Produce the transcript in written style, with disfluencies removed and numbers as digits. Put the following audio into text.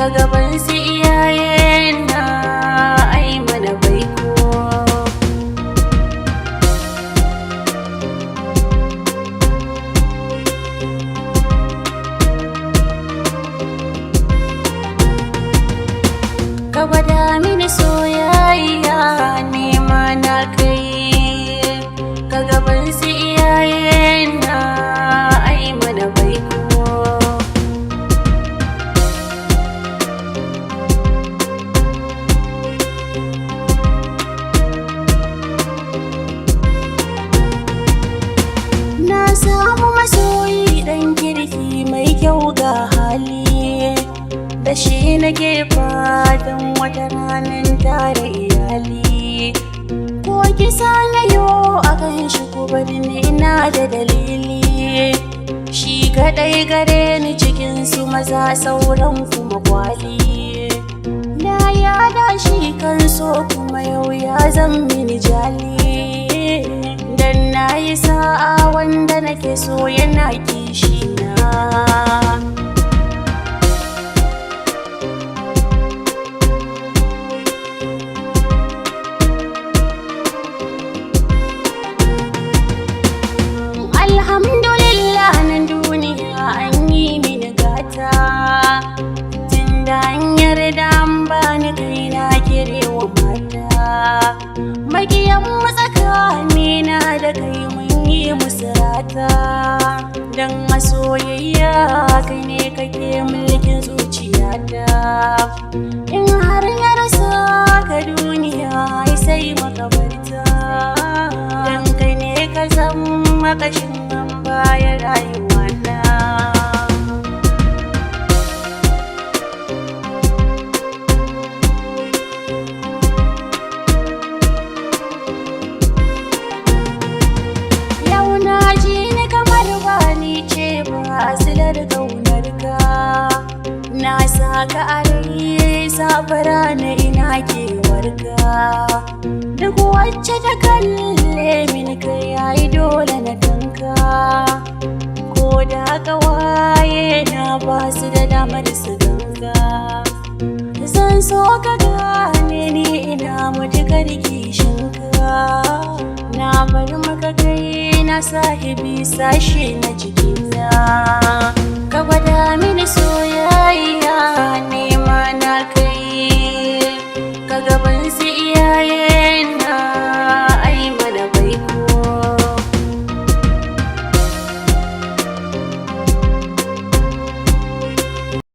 ka gaban su iyaye na ai mana baiko. Ka gwada mini soyayya nema na kai, ka gaban su iyaye na ai mana baiko. Na samu masoyi dan kirki mai kyau ga hali, da shi nake fatan wata ranar tare iyali. Ko kisa na yo a kan shi ku bari ni ina da dalili, shi kadai gare ni cikin su maza sauran kuma kwali. Na yada shi kan so kuma yau ya zan mini jali, dan na yi sa'a wanda nake so yana kishi na. Alhamdulillah nan duniya an yi mini gata, tunda an yarda an bani kaina kirewa mata. Magiyan matsakanina da kai mun yi musu rata, dan masoyayya kai ne kake mulkin zuciyata. In har na rasa ka duniya sai makabarta, dan kai ne ka zama makashin bayan rayuwa na. Yau na ji ni kamar ba ni ce ba asilar kaunar ka, na saka a rai safara na ina kewar ka. Duk wacce ta kalle min kai yayi dole na tanka, ko da kawaye na ba su da damar su ganka. Zan so ka gane ni ina matukar kishinka, na bar maka kai na sahibi sashe na jikina. Ka gwada mini soyayya